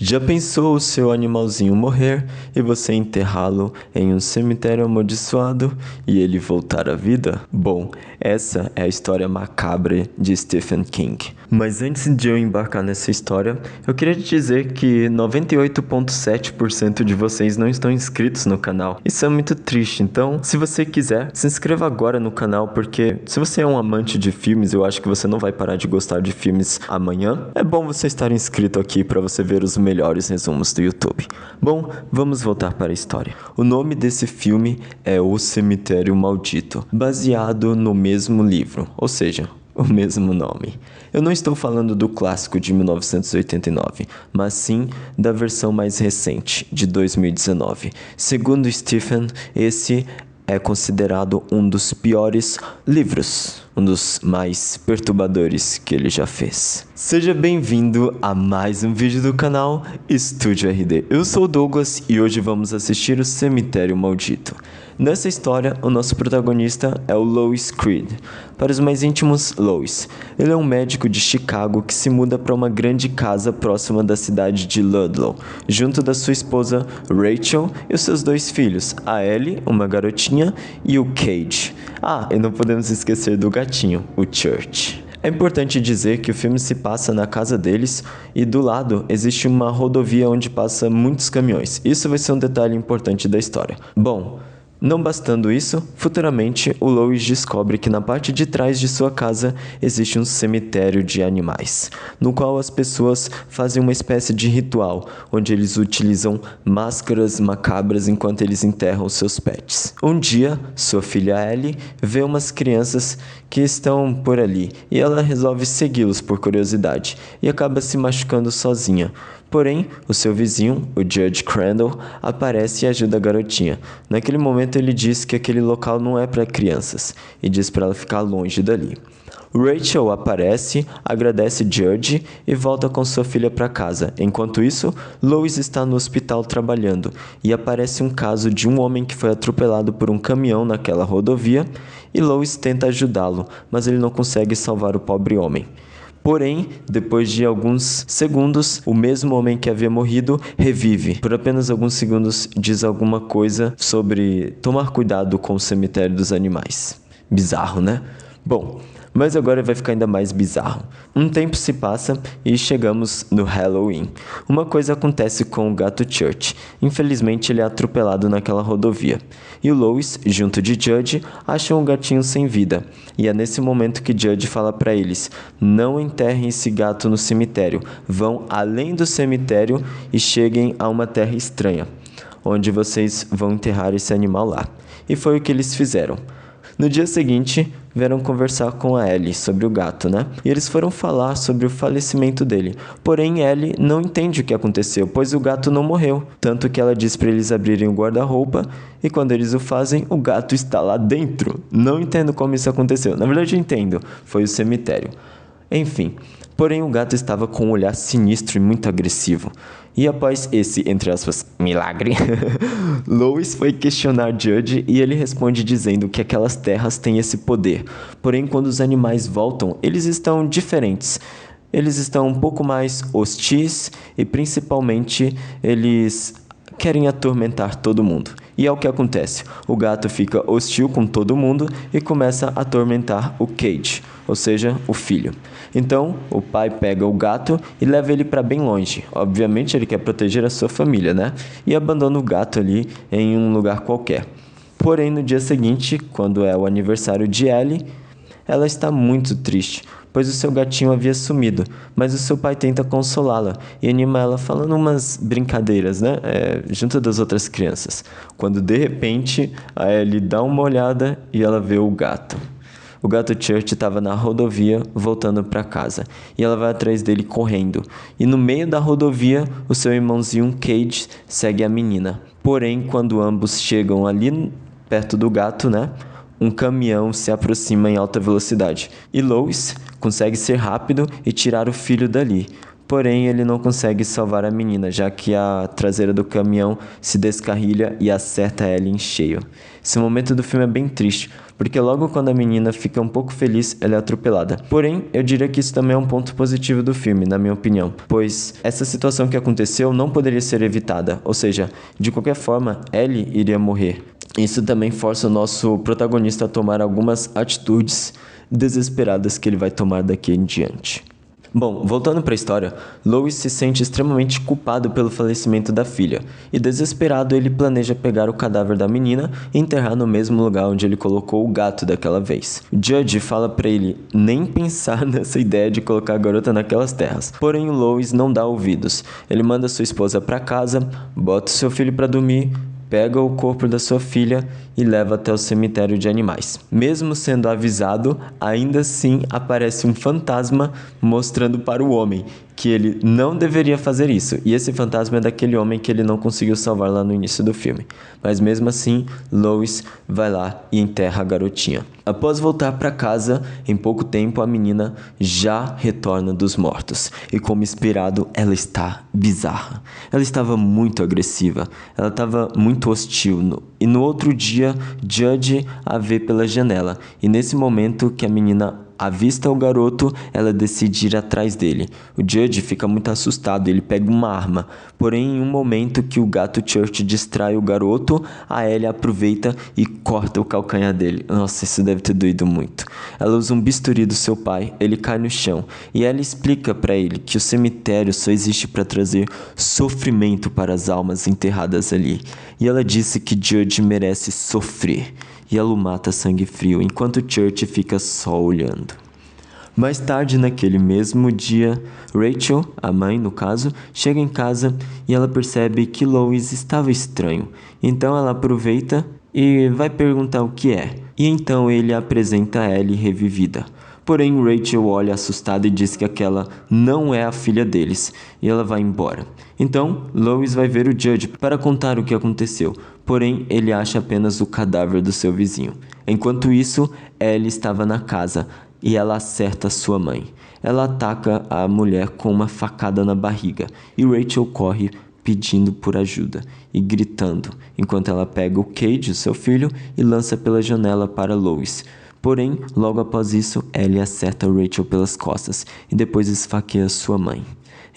Já pensou o seu animalzinho morrer e você enterrá-lo em um cemitério amaldiçoado e ele voltar à vida? Bom, essa é a história macabra de Stephen King. Mas antes de eu embarcar nessa história, eu queria te dizer que 98,7% de vocês não estão inscritos no canal. Isso é muito triste, então se você quiser, se inscreva agora no canal, porque se você é um amante de filmes, eu acho que você não vai parar de gostar de filmes amanhã. É bom você estar inscrito aqui para você ver os melhores resumos do YouTube. Bom, vamos voltar para a história. O nome desse filme é O Cemitério Maldito, baseado no mesmo livro, ou seja, o mesmo nome. Eu não estou falando do clássico de 1989, mas sim da versão mais recente, de 2019. Segundo Stephen, esse é considerado um dos piores livros, um dos mais perturbadores que ele já fez. Seja bem-vindo a mais um vídeo do canal Estúdio RD. Eu sou o Douglas e hoje vamos assistir O Cemitério Maldito. Nessa história, o nosso protagonista é o Lois Creed. Para os mais íntimos, Lois. Ele é um médico de Chicago que se muda para uma grande casa próxima da cidade de Ludlow, junto da sua esposa Rachel e os seus dois filhos, a Ellie, uma garotinha, e o Cage. E não podemos esquecer do gatinho, o Church. É importante dizer que o filme se passa na casa deles e do lado existe uma rodovia onde passa muitos caminhões. Isso vai ser um detalhe importante da história. Bom, não bastando isso, futuramente o Lois descobre que na parte de trás de sua casa existe um cemitério de animais, no qual as pessoas fazem uma espécie de ritual, onde eles utilizam máscaras macabras enquanto eles enterram seus pets. Um dia, sua filha Ellie vê umas crianças que estão por ali e ela resolve segui-los por curiosidade e acaba se machucando sozinha. Porém, o seu vizinho, o Judge Crandall, aparece e ajuda a garotinha. Naquele momento ele diz que aquele local não é para crianças e diz para ela ficar longe dali. Rachel aparece, agradece Judge e volta com sua filha para casa. Enquanto isso, Lois está no hospital trabalhando e aparece um caso de um homem que foi atropelado por um caminhão naquela rodovia e Lois tenta ajudá-lo, mas ele não consegue salvar o pobre homem. Porém, depois de alguns segundos, o mesmo homem que havia morrido revive. Por apenas alguns segundos diz alguma coisa sobre tomar cuidado com o cemitério dos animais. Bizarro, né? Bom, mas agora vai ficar ainda mais bizarro. Um tempo se passa e chegamos no Halloween. Uma coisa acontece com o gato Church. Infelizmente ele é atropelado naquela rodovia. E o Lois, junto de Judge, acham um gatinho sem vida. E é nesse momento que Judge fala para eles: não enterrem esse gato no cemitério. Vão além do cemitério e cheguem a uma terra estranha, onde vocês vão enterrar esse animal lá. E foi o que eles fizeram. No dia seguinte, vieram conversar com a Ellie sobre o gato, né? E eles foram falar sobre o falecimento dele. Porém, Ellie não entende o que aconteceu, pois o gato não morreu. Tanto que ela diz para eles abrirem o guarda-roupa e quando eles o fazem, o gato está lá dentro. Não entendo como isso aconteceu. Na verdade, eu entendo. Foi o cemitério. Enfim, porém o gato estava com um olhar sinistro e muito agressivo. E após esse, entre aspas, milagre, Lois foi questionar Judge e ele responde dizendo que aquelas terras têm esse poder. Porém, quando os animais voltam, eles estão diferentes. Eles estão um pouco mais hostis e principalmente eles querem atormentar todo mundo. E é o que acontece. O gato fica hostil com todo mundo e começa a atormentar o Cage, ou seja, o filho. Então, o pai pega o gato e leva ele para bem longe. Obviamente, ele quer proteger a sua família, né? E abandona o gato ali em um lugar qualquer. Porém, no dia seguinte, quando é o aniversário de Ellie, ela está muito triste, pois o seu gatinho havia sumido, mas o seu pai tenta consolá-la e anima ela falando umas brincadeiras, né? Junto das outras crianças. Quando de repente a Ellie dá uma olhada e ela vê o gato. O gato Church estava na rodovia voltando para casa e ela vai atrás dele correndo. E no meio da rodovia, o seu irmãozinho Cage segue a menina. Porém, quando ambos chegam ali perto do gato, né? Um caminhão se aproxima em alta velocidade e Lois consegue ser rápido e tirar o filho dali. Porém, ele não consegue salvar a menina, já que a traseira do caminhão se descarrilha e acerta ela em cheio. Esse momento do filme é bem triste, porque logo quando a menina fica um pouco feliz, ela é atropelada. Porém, eu diria que isso também é um ponto positivo do filme, na minha opinião, pois essa situação que aconteceu não poderia ser evitada, ou seja, de qualquer forma, Ellie iria morrer. Isso também força o nosso protagonista a tomar algumas atitudes desesperadas que ele vai tomar daqui em diante. Bom, voltando para a história, Lois se sente extremamente culpado pelo falecimento da filha, e desesperado ele planeja pegar o cadáver da menina e enterrar no mesmo lugar onde ele colocou o gato daquela vez. Judge fala para ele nem pensar nessa ideia de colocar a garota naquelas terras, porém Lois não dá ouvidos. Ele manda sua esposa para casa, bota seu filho para dormir, pega o corpo da sua filha e leva até o cemitério de animais. Mesmo sendo avisado, ainda assim aparece um fantasma mostrando para o homem que ele não deveria fazer isso. E esse fantasma é daquele homem que ele não conseguiu salvar lá no início do filme. Mas mesmo assim, Lois vai lá e enterra a garotinha. Após voltar para casa, em pouco tempo a menina já retorna dos mortos. E como esperado, ela está bizarra. Ela estava muito agressiva. Ela estava muito hostil. E no outro dia, Judge a vê pela janela. E nesse momento que a menina avista o garoto, ela decide ir atrás dele. O Judge fica muito assustado, ele pega uma arma. Porém, em um momento que o gato Church distrai o garoto, a Ellie aproveita e corta o calcanhar dele. Nossa, isso deve ter doído muito. Ela usa um bisturi do seu pai, ele cai no chão. E ela explica para ele que o cemitério só existe para trazer sofrimento para as almas enterradas ali. E ela disse que Judge merece sofrer. E ela o mata a sangue frio, enquanto Church fica só olhando. Mais tarde, naquele mesmo dia, Rachel, a mãe no caso, chega em casa e ela percebe que Lois estava estranho. Então ela aproveita e vai perguntar o que é. E então ele apresenta a Ellie revivida. Porém, Rachel olha assustada e diz que aquela não é a filha deles, e ela vai embora. Então, Lois vai ver o Judge para contar o que aconteceu, porém ele acha apenas o cadáver do seu vizinho. Enquanto isso, Ellie estava na casa, e ela acerta sua mãe. Ela ataca a mulher com uma facada na barriga, e Rachel corre pedindo por ajuda e gritando, enquanto ela pega o Cade, seu filho, e lança pela janela para Lois. Porém, logo após isso, Ellie acerta Rachel pelas costas e depois esfaqueia sua mãe.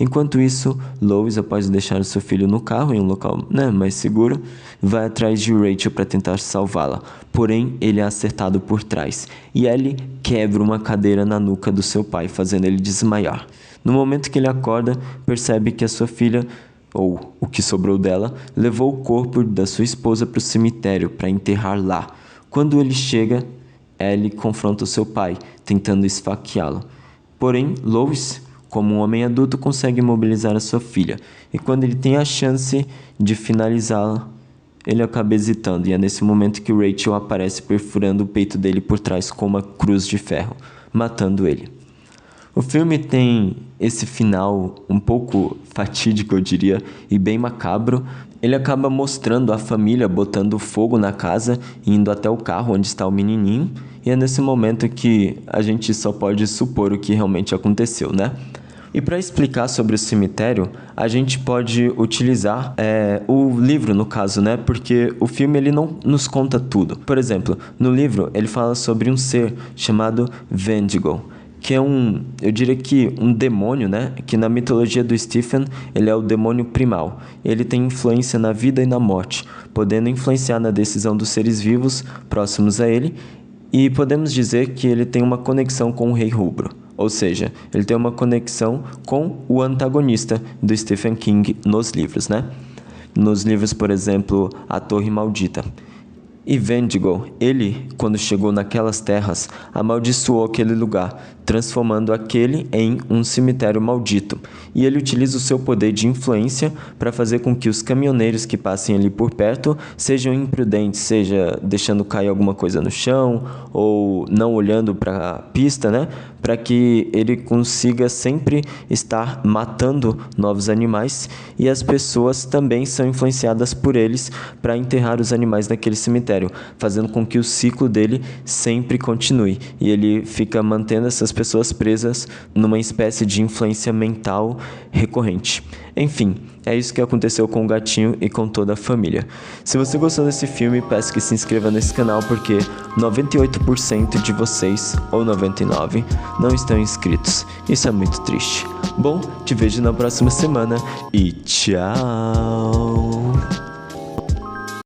Enquanto isso, Lois, após deixar seu filho no carro em um local mais seguro, vai atrás de Rachel para tentar salvá-la. Porém, ele é acertado por trás e Ellie quebra uma cadeira na nuca do seu pai, fazendo ele desmaiar. No momento que ele acorda, percebe que a sua filha, ou o que sobrou dela, levou o corpo da sua esposa para o cemitério para enterrar lá. Quando ele chega, Ellie confronta o seu pai, tentando esfaqueá-lo. Porém, Lois, como um homem adulto, consegue imobilizar a sua filha. E quando ele tem a chance de finalizá-la, ele acaba hesitando. E é nesse momento que Rachel aparece perfurando o peito dele por trás com uma cruz de ferro, matando ele. O filme tem esse final um pouco fatídico, eu diria, e bem macabro. Ele acaba mostrando a família botando fogo na casa e indo até o carro onde está o menininho. E é nesse momento que a gente só pode supor o que realmente aconteceu, né? E para explicar sobre o cemitério, a gente pode utilizar o livro, no caso, né? Porque o filme ele não nos conta tudo. Por exemplo, no livro ele fala sobre um ser chamado Vendigo, que é eu diria que um demônio, né? Que na mitologia do Stephen, ele é o demônio primal. Ele tem influência na vida e na morte, podendo influenciar na decisão dos seres vivos próximos a ele, e podemos dizer que ele tem uma conexão com o Rei Rubro. Ou seja, ele tem uma conexão com o antagonista do Stephen King nos livros, né? Nos livros, por exemplo, A Torre Maldita. E Vendigo, ele, quando chegou naquelas terras, amaldiçoou aquele lugar, transformando aquele em um cemitério maldito. E ele utiliza o seu poder de influência para fazer com que os caminhoneiros que passem ali por perto sejam imprudentes, seja deixando cair alguma coisa no chão ou não olhando para a pista, né? Para que ele consiga sempre estar matando novos animais, e as pessoas também são influenciadas por eles para enterrar os animais naquele cemitério, fazendo com que o ciclo dele sempre continue, e ele fica mantendo essas pessoas presas numa espécie de influência mental recorrente. Enfim, é isso que aconteceu com o gatinho e com toda a família. Se você gostou desse filme, peço que se inscreva nesse canal porque 98% de vocês, ou 99%, não estão inscritos. Isso é muito triste. Bom, te vejo na próxima semana e tchau!